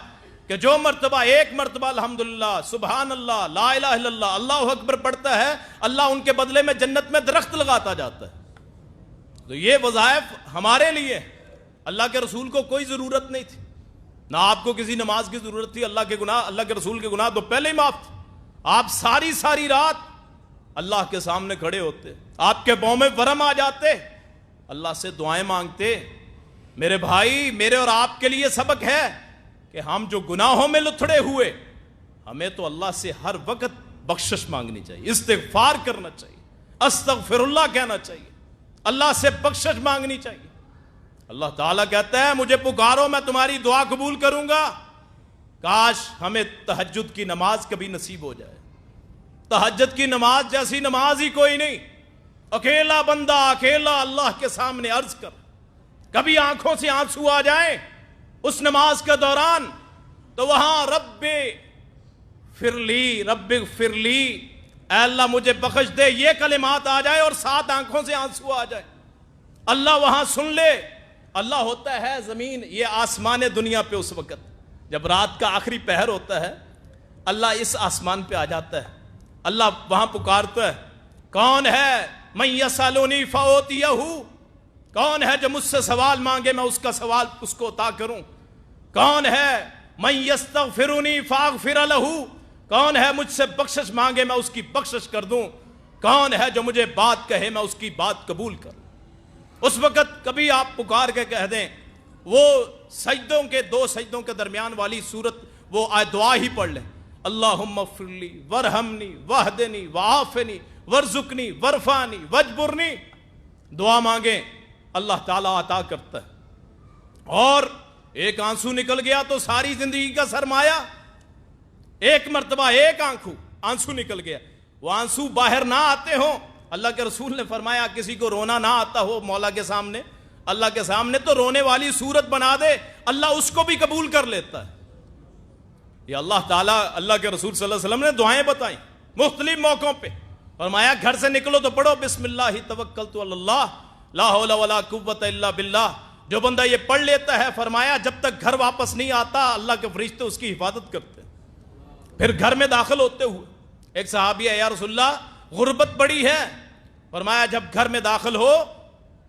کہ جو مرتبہ ایک مرتبہ الحمدللہ سبحان اللہ لا الہ الا اللہ اللہ اکبر پڑھتا ہے, اللہ ان کے بدلے میں جنت میں درخت لگاتا جاتا ہے. تو یہ وظائف ہمارے لیے, اللہ کے رسول کو کوئی ضرورت نہیں تھی, نہ آپ کو کسی نماز کی ضرورت تھی. اللہ کے گناہ, اللہ کے رسول کے گناہ تو پہلے ہی معاف تھے. آپ ساری رات اللہ کے سامنے کھڑے ہوتے, آپ کے پاؤں میں ورم آ جاتے, اللہ سے دعائیں مانگتے. میرے بھائی میرے اور آپ کے لیے سبق ہے کہ ہم جو گناہوں میں لتھڑے ہوئے, ہمیں تو اللہ سے ہر وقت بخشش مانگنی چاہیے, استغفار کرنا چاہیے, استغفر اللہ کہنا چاہیے, اللہ سے بخشش مانگنی چاہیے. اللہ تعالیٰ کہتا ہے مجھے پکارو میں تمہاری دعا قبول کروں گا. کاش ہمیں تہجد کی نماز کبھی نصیب ہو جائے. تہجد کی نماز جیسی نماز ہی کوئی نہیں. اکیلا بندہ اکیلا اللہ کے سامنے عرض کر, کبھی آنکھوں سے آنسو آ جائیں اس نماز کے دوران تو وہاں رب فرلی رب فرلی اے اللہ مجھے بخش دے یہ کلمات آ جائے اور ساتھ آنکھوں سے آنسو آ جائے, اللہ وہاں سن لے. اللہ ہوتا ہے زمین, یہ آسمان دنیا پہ اس وقت جب رات کا آخری پہر ہوتا ہے, اللہ اس آسمان پہ آ جاتا ہے. اللہ وہاں پکارتا ہے کون ہے من یسالونی فاوتیہ, کون ہے جو مجھ سے سوال مانگے میں اس کا سوال اس کو عطا کروں. کون ہے من یستغفرنی فاغفر لہ, کون ہے مجھ سے بخشش مانگے میں اس کی بخشش کر دوں. کون ہے جو مجھے بات کہے میں اس کی بات قبول کروں. اس وقت کبھی آپ پکار کے کہہ دیں وہ سجدوں کے 2 سجدوں کے درمیان والی صورت وہ دعا ہی پڑھ لیں, اللہم اغفر لی ورحمنی واہدنی وعافنی ورزقنی ورفعنی واجبرنی. دعا مانگیں اللہ تعالیٰ عطا کرتا ہے. اور ایک آنسو نکل گیا تو ساری زندگی کا سرمایہ, ایک مرتبہ ایک آنسو نکل گیا, وہ آنسو باہر نہ آتے ہوں. اللہ کے رسول نے فرمایا کسی کو رونا نہ آتا ہو مولا کے سامنے, اللہ کے سامنے تو رونے والی صورت بنا دے, اللہ اس کو بھی قبول کر لیتا ہے. یہ اللہ تعالیٰ, اللہ کے رسول صلی اللہ علیہ وسلم نے دعائیں بتائیں مختلف موقعوں پہ. فرمایا گھر سے نکلو تو پڑھو بسم اللہ توکلت علی اللہ لا حول ولا قوت الا باللہ. جو بندہ یہ پڑھ لیتا ہے فرمایا جب تک گھر واپس نہیں آتا اللہ کے فرشتے اس کی حفاظت کرتے. پھر گھر میں داخل ہوتے ہوئے ایک صحابی ہے یا رسول اللہ غربت بڑی ہے, فرمایا جب گھر میں داخل ہو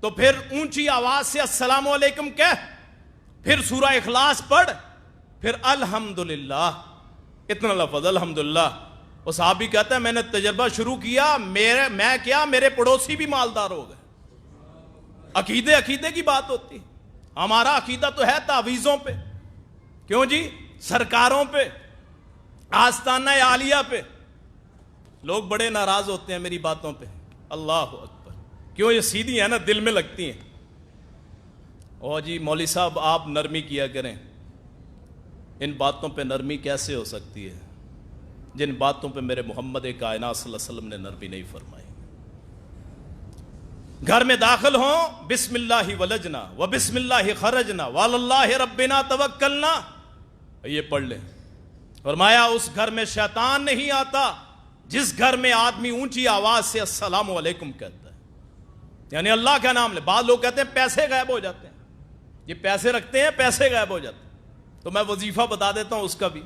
تو پھر اونچی آواز سے السلام علیکم کہہ, پھر سورہ اخلاص پڑھ, پھر الحمدللہ, اتنا لفظ الحمدللہ. وہ صحابی کہتا ہے میں نے تجربہ شروع کیا, میں کیا میرے پڑوسی بھی مالدار ہو گئے. عقیدے کی بات ہوتی, ہمارا عقیدہ تو ہے تعویذوں پہ, کیوں جی سرکاروں پہ, آستانہ عالیہ پہ. لوگ بڑے ناراض ہوتے ہیں میری باتوں پہ, اللہ اکبر, کیوں یہ سیدھی ہیں نا دل میں لگتی ہیں. او جی مولوی صاحب آپ نرمی کیا کریں. ان باتوں پہ نرمی کیسے ہو سکتی ہے جن باتوں پہ میرے محمد کائنات صلی اللہ علیہ وسلم نے نرمی نہیں فرمائی. گھر میں داخل ہوں بسم اللہ ولجنا و بسم اللہ خرجنا وعلی اللہ ربنا توکلنا, یہ پڑھ لیں. فرمایا اس گھر میں شیطان نہیں آتا جس گھر میں آدمی اونچی آواز سے السلام علیکم کہتا ہے, یعنی اللہ کا نام لے. بعض لوگ کہتے ہیں پیسے غائب ہو جاتے ہیں, یہ پیسے رکھتے ہیں پیسے غائب ہو جاتے ہیں. تو میں وظیفہ بتا دیتا ہوں اس کا بھی.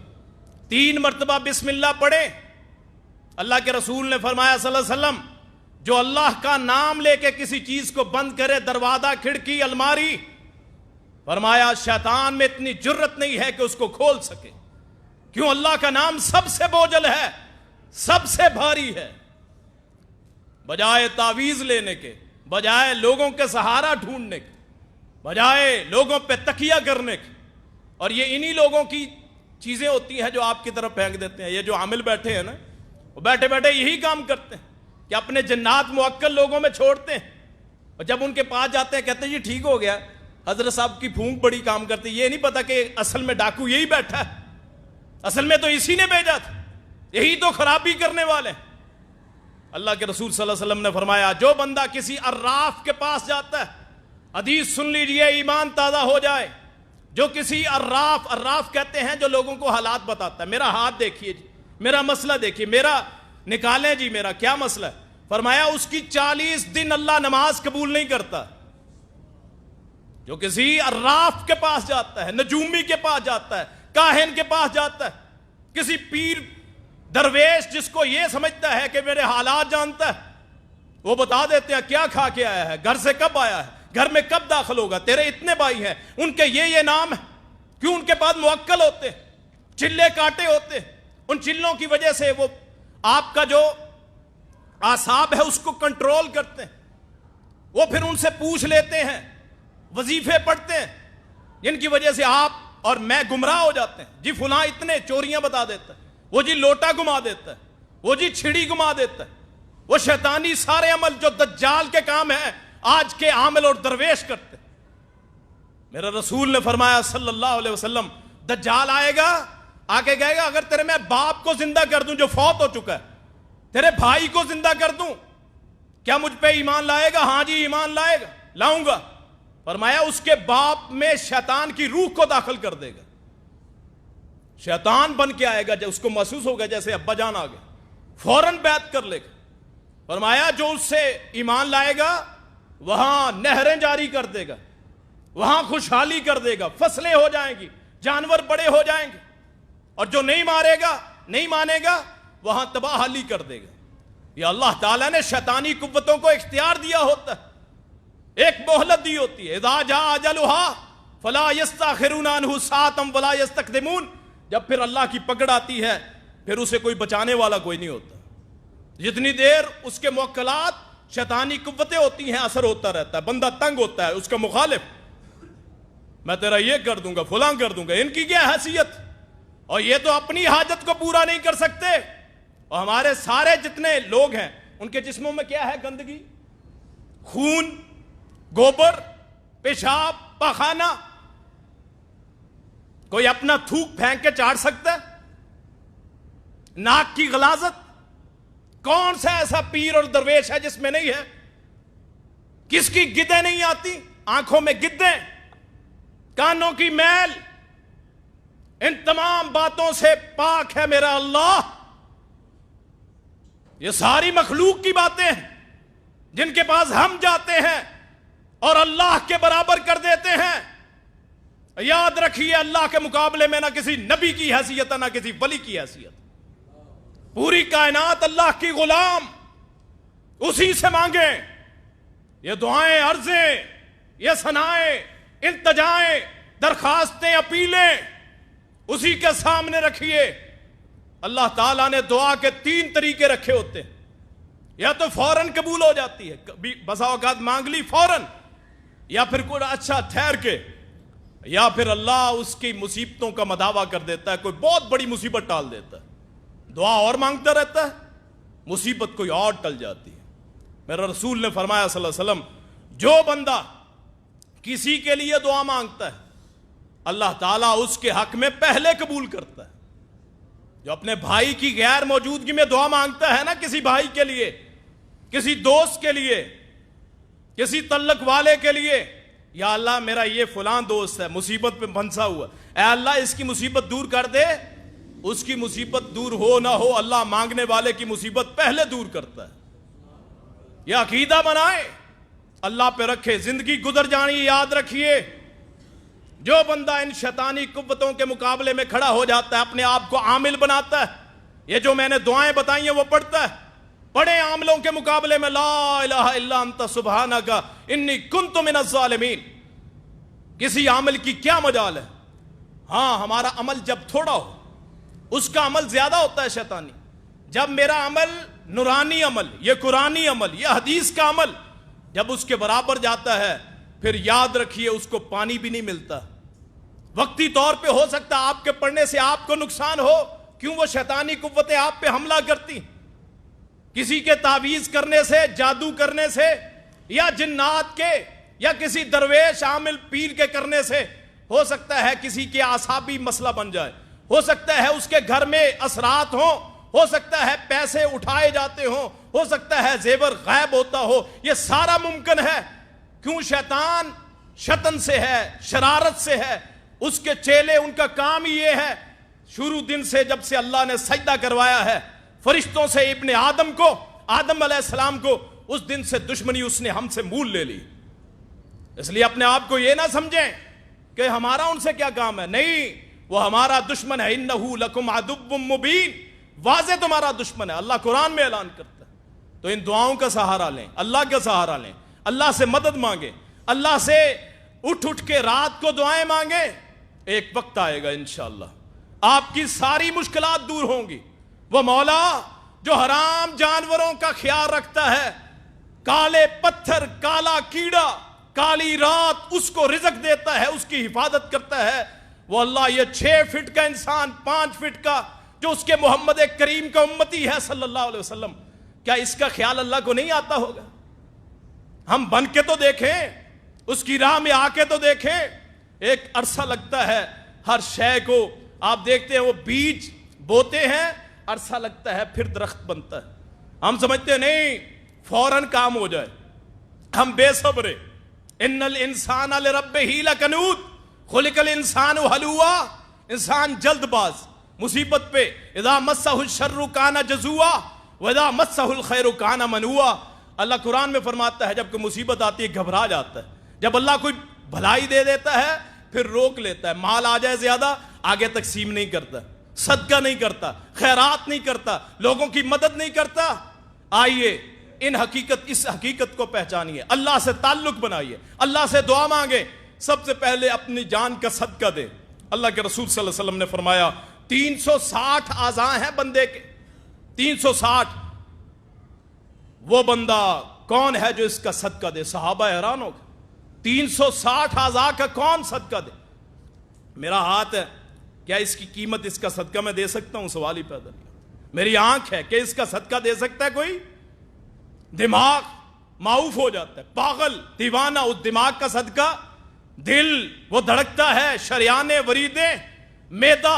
3 مرتبہ بسم اللہ پڑھیں. اللہ کے رسول نے فرمایا صلی اللہ علیہ وسلم جو اللہ کا نام لے کے کسی چیز کو بند کرے, دروازہ کھڑکی الماری, فرمایا شیطان میں اتنی جرت نہیں ہے کہ اس کو کھول سکے. کیوں اللہ کا نام سب سے بوجھل ہے, سب سے بھاری ہے، بجائے تعویذ لینے کے، بجائے لوگوں کے سہارا ڈھونڈنے کے، بجائے لوگوں پہ تکیہ کرنے کے. اور یہ انہی لوگوں کی چیزیں ہوتی ہیں جو آپ کی طرف پھینک دیتے ہیں. یہ جو عامل بیٹھے ہیں نا، وہ بیٹھے بیٹھے یہی کام کرتے ہیں کہ اپنے جنات موکل لوگوں میں چھوڑتے ہیں، اور جب ان کے پاس جاتے ہیں کہتے ہیں جی ٹھیک ہو گیا، حضرت صاحب کی پھونک بڑی کام کرتی. یہ نہیں پتا کہ اصل میں ڈاکو یہی بیٹھا ہے، اصل میں تو اسی نے بھیجا تھا، یہی تو خرابی کرنے والے ہیں. اللہ کے رسول صلی اللہ علیہ وسلم نے فرمایا جو بندہ کسی عراف کے پاس جاتا ہے، حدیث سن لیجئے ایمان تازہ ہو جائے، جو کسی عراف کہتے ہیں جو لوگوں کو حالات بتاتا ہے، میرا ہاتھ دیکھیے جی، میرا مسئلہ دیکھیے، میرا نکالیں جی، میرا کیا مسئلہ ہے. فرمایا اس کی 40 دن اللہ نماز قبول نہیں کرتا. جو کسی عراف کے پاس جاتا ہے، نجومی کے پاس جاتا ہے، کاہن کے پاس جاتا ہے، کسی پیر درویش جس کو یہ سمجھتا ہے کہ میرے حالات جانتا ہے، وہ بتا دیتے ہیں کیا کھا کے آیا ہے، گھر سے کب آیا ہے، گھر میں کب داخل ہوگا، تیرے اتنے بھائی ہیں، ان کے یہ نام ہے. کیوں؟ ان کے پاس موکل ہوتے، چلے کاٹے ہوتے، ان چلوں کی وجہ سے وہ آپ کا جو اعصاب ہے اس کو کنٹرول کرتے ہیں. وہ پھر ان سے پوچھ لیتے ہیں، وظیفے پڑھتے ہیں، جن کی وجہ سے آپ اور میں گمراہ ہو جاتے ہیں. جی فلاں اتنے چوریاں بتا دیتا ہے، وہ جی لوٹا گما دیتا ہے، وہ جی چھڑی گما دیتا ہے. وہ شیطانی سارے عمل جو دجال کے کام ہیں آج کے عامل اور درویش کرتے. میرے رسول نے فرمایا صلی اللہ علیہ وسلم، دجال آئے گا، آگے گئے گا، اگر تیرے میں باپ کو زندہ کر دوں جو فوت ہو چکا ہے، تیرے بھائی کو زندہ کر دوں، کیا مجھ پہ ایمان لائے گا؟ ہاں جی ایمان لائے گا، لاؤں گا. فرمایا اس کے باپ میں شیطان کی روح کو داخل کر دے گا، شیطان بن کے آئے گا. جب اس کو محسوس ہوگا جیسے ابا جان آ گئے، فوراً بیعت کر لے گا. فرمایا جو اس سے ایمان لائے گا وہاں نہریں جاری کر دے گا، وہاں خوشحالی کر دے گا، فصلیں ہو جائیں گی، جانور بڑے ہو جائیں گے. اور جو نہیں مانے گا وہاں تباہی کر دے گا. یہ اللہ تعالیٰ نے شیطانی قوتوں کو اختیار دیا ہوتا ہے، ایک مہلت دی ہوتی ہے. اذا جاء اجلها فلا يستأخرون عنه ساعة ولا يستقدمون. جب پھر اللہ کی پکڑ آتی ہے پھر اسے کوئی بچانے والا کوئی نہیں ہوتا. جتنی دیر اس کے موکلات شیطانی قوتیں ہوتی ہیں اثر ہوتا رہتا ہے، بندہ تنگ ہوتا ہے، اس کا مخالف میں تیرا یہ کر دوں گا، فلاں کر دوں گا. ان کی کیا حیثیت؟ اور یہ تو اپنی حاجت کو پورا نہیں کر سکتے. اور ہمارے سارے جتنے لوگ ہیں ان کے جسموں میں کیا ہے؟ گندگی، خون، گوبر، پیشاب، پاخانہ. کوئی اپنا تھوک پھینک کے چاٹ سکتا ہے؟ ناک کی غلاظت کون سا ایسا پیر اور درویش ہے جس میں نہیں ہے؟ کس کی گدیں نہیں آتی؟ آنکھوں میں گدیں، کانوں کی میل. ان تمام باتوں سے پاک ہے میرا اللہ. یہ ساری مخلوق کی باتیں ہیں جن کے پاس ہم جاتے ہیں اور اللہ کے برابر کر دیتے ہیں. یاد رکھیے اللہ کے مقابلے میں نہ کسی نبی کی حیثیت ہے نہ کسی ولی کی حیثیت. پوری کائنات اللہ کی غلام، اسی سے مانگیں. یہ دعائیں، عرضیں، یہ ثنائیں، التجائیں، درخواستیں، اپیلیں اسی کے سامنے رکھیے. اللہ تعالیٰ نے دعا کے 3 طریقے رکھے ہوتے ہیں. یا تو فوراً قبول ہو جاتی ہے، بسا اوقات مانگ لی فوراً، یا پھر کوئی اچھا ٹھہر کے، یا پھر اللہ اس کی مصیبتوں کا مداوع کر دیتا ہے، کوئی بہت بڑی مصیبت ٹال دیتا ہے. دعا اور مانگتا رہتا ہے، مصیبت کوئی اور ٹل جاتی ہے. میرا رسول نے فرمایا صلی اللہ علیہ وسلم، جو بندہ کسی کے لیے دعا مانگتا ہے اللہ تعالیٰ اس کے حق میں پہلے قبول کرتا ہے. جو اپنے بھائی کی غیر موجودگی میں دعا مانگتا ہے نا، کسی بھائی کے لیے، کسی دوست کے لیے، کسی تعلق والے کے لیے، یا اللہ میرا یہ فلاں دوست ہے مصیبت پہ پھنسا ہوا، اے اللہ اس کی مصیبت دور کر دے. اس کی مصیبت دور ہو نہ ہو، اللہ مانگنے والے کی مصیبت پہلے دور کرتا ہے. یہ عقیدہ بنائے، اللہ پہ رکھے، زندگی گزر جانی یاد رکھیے. جو بندہ ان شیطانی قوتوں کے مقابلے میں کھڑا ہو جاتا ہے، اپنے آپ کو عامل بناتا ہے، یہ جو میں نے دعائیں بتائی ہیں وہ پڑھتا ہے، بڑے عاملوں کے مقابلے میں لا الہ الا انت سبحانک انی کنت من الظالمین. کسی عامل کی کیا مجال ہے؟ ہاں ہمارا عمل جب تھوڑا ہو، اس کا عمل زیادہ ہوتا ہے شیطانی. جب میرا عمل نورانی عمل، یہ قرآنی عمل، یہ حدیث کا عمل جب اس کے برابر جاتا ہے، پھر یاد رکھیے اس کو پانی بھی نہیں ملتا. وقتی طور پہ ہو سکتا آپ کے پڑھنے سے آپ کو نقصان ہو، کیوں وہ شیطانی قوتیں آپ پہ حملہ کرتی. کسی کے تعویذ کرنے سے، جادو کرنے سے، یا جنات کے، یا کسی درویش عامل پیر کے کرنے سے ہو سکتا ہے کسی کے اعصابی مسئلہ بن جائے، ہو سکتا ہے اس کے گھر میں اثرات ہوں، ہو سکتا ہے پیسے اٹھائے جاتے ہوں، ہو سکتا ہے زیور غائب ہوتا ہو. یہ سارا ممکن ہے. کیوں؟ شیطان شطن سے ہے، شرارت سے ہے. اس کے چیلے، ان کا کام ہی یہ ہے. شروع دن سے جب سے اللہ نے سجدہ کروایا ہے فرشتوں سے ابن آدم کو، آدم علیہ السلام کو، اس دن سے دشمنی اس نے ہم سے مول لے لی. اس لیے اپنے آپ کو یہ نہ سمجھیں کہ ہمارا ان سے کیا کام ہے. نہیں، وہ ہمارا دشمن ہے. انہو لکم عدو مبین، واضح تمہارا دشمن ہے. اللہ قرآن میں اعلان کرتا ہے. تو ان دعاؤں کا سہارا لیں، اللہ کا سہارا لیں، اللہ سے مدد مانگیں، اللہ سے اٹھ کے رات کو دعائیں مانگیں. ایک وقت آئے گا انشاءاللہ آپ کی ساری مشکلات دور ہوں گی. وہ مولا جو حرام جانوروں کا خیال رکھتا ہے، کالے پتھر، کالا کیڑا، کالی رات اس کو رزق دیتا ہے، اس کی حفاظت کرتا ہے، وہ اللہ یہ 6 فٹ کا انسان، 5 فٹ کا جو اس کے محمد کریم کا امتی ہے صلی اللہ علیہ وسلم، کیا اس کا خیال اللہ کو نہیں آتا ہوگا؟ ہم بن کے تو دیکھیں، اس کی راہ میں آ کے تو دیکھیں. ایک عرصہ لگتا ہے ہر شے کو. آپ دیکھتے ہیں وہ بیج بوتے ہیں، عرصہ لگتا ہے پھر درخت بنتا ہے. ہم سمجھتے ہیں نہیں فوراً کام ہو جائے. ہم بے صبرے. ان الانسان لربہ لکنود، خلق الانسان ہلوعا. انسان جلد باز مصیبت پہ. اذا مسہ الشر کان جزوعا واذا مسہ الخیر کان منوعا. اللہ قرآن میں فرماتا ہے جب کوئی مصیبت آتی ہے گھبرا جاتا ہے. جب اللہ کوئی بھلائی دے دیتا ہے پھر روک لیتا ہے. مال آ جائے زیادہ آگے تقسیم نہیں کرتا، صدقہ نہیں کرتا، خیرات نہیں کرتا، لوگوں کی مدد نہیں کرتا. آئیے اس حقیقت کو پہچانیے، اللہ سے تعلق بنائیے، اللہ سے دعا مانگے. سب سے پہلے اپنی جان کا صدقہ دے. اللہ کے رسول صلی اللہ علیہ وسلم نے فرمایا 360 اعضاء ہیں بندے کے، 360. وہ بندہ کون ہے جو اس کا صدقہ دے؟ صحابہ حیران ہو گئے. 360 اعضاء کا کون صدقہ دے؟ میرا ہاتھ ہے، کیا اس کی قیمت، اس کا صدقہ میں دے سکتا ہوں؟ سوال ہی پیدا نہیں. میری آنکھ ہے، کہ اس کا صدقہ دے سکتا ہے کوئی؟ دماغ معاف ہو جاتا ہے، پاگل دیوانہ اس دماغ کا صدقہ. دل وہ دھڑکتا ہے، شریانے وریدیں، میدا،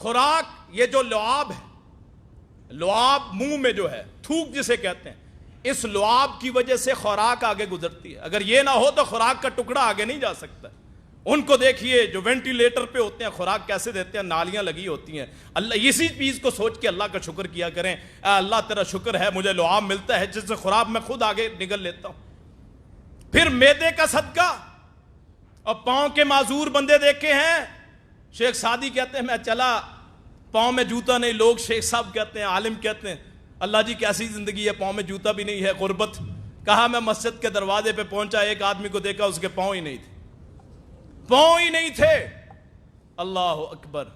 خوراک، یہ جو لعاب ہے، لعاب منہ میں جو ہے، تھوک جسے کہتے ہیں، اس لعاب کی وجہ سے خوراک آگے گزرتی ہے. اگر یہ نہ ہو تو خوراک کا ٹکڑا آگے نہیں جا سکتا. ان کو دیکھیے جو وینٹیلیٹر پہ ہوتے ہیں، خوراک کیسے دیتے ہیں؟ نالیاں لگی ہوتی ہیں. اللہ اسی چیز کو سوچ کے اللہ کا شکر کیا کریں. اے اللہ تیرا شکر ہے مجھے لعاب ملتا ہے جس سے خوراک میں خود آگے نگل لیتا ہوں. پھر میدے کا صدقہ. اور پاؤں کے معذور بندے دیکھے ہیں. شیخ سعدی کہتے ہیں میں چلا پاؤں میں جوتا نہیں. لوگ شیخ صاحب کہتے ہیں، عالم کہتے ہیں اللہ جی کیسی زندگی ہے، پاؤں میں جوتا بھی نہیں ہے، غربت. کہا میں مسجد کے دروازے پہ پہنچا، ایک آدمی کو دیکھا اس کے پاؤں ہی نہیں تھے، پاؤں ہی نہیں تھے. اللہ اکبر.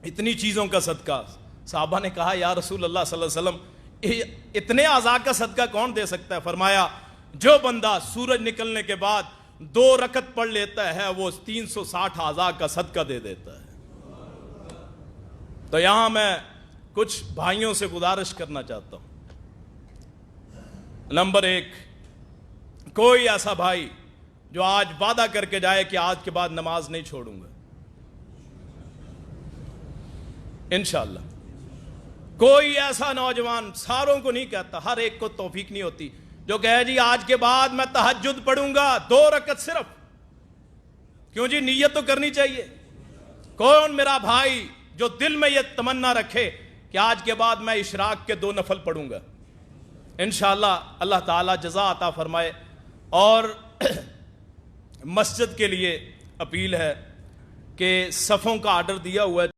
اتنی چیزوں کا صدقہ. صحابہ نے کہا یا رسول اللہ صلی اللہ علیہ وسلم اتنے اعضاء کا صدقہ کون دے سکتا ہے؟ فرمایا جو بندہ سورج نکلنے کے بعد 2 رکعت پڑھ لیتا ہے وہ 360 اعضاء کا صدقہ دے دیتا ہے. تو یہاں میں کچھ بھائیوں سے گزارش کرنا چاہتا ہوں. نمبر 1، کوئی ایسا بھائی جو آج وعدہ کر کے جائے کہ آج کے بعد نماز نہیں چھوڑوں گا، انشاءاللہ. کوئی ایسا نوجوان، ساروں کو نہیں کہتا، ہر ایک کو توفیق نہیں ہوتی، جو کہے جی آج کے بعد میں تہجد پڑھوں گا 2 رکعت صرف. کیوں جی؟ نیت تو کرنی چاہیے. کون میرا بھائی جو دل میں یہ تمنا رکھے کہ آج کے بعد میں اشراق کے 2 نفل پڑھوں گا؟ انشاءاللہ اللہ تعالیٰ جزا عطا فرمائے. اور مسجد کے لیے اپیل ہے کہ صفوں کا آرڈر دیا ہوا ہے.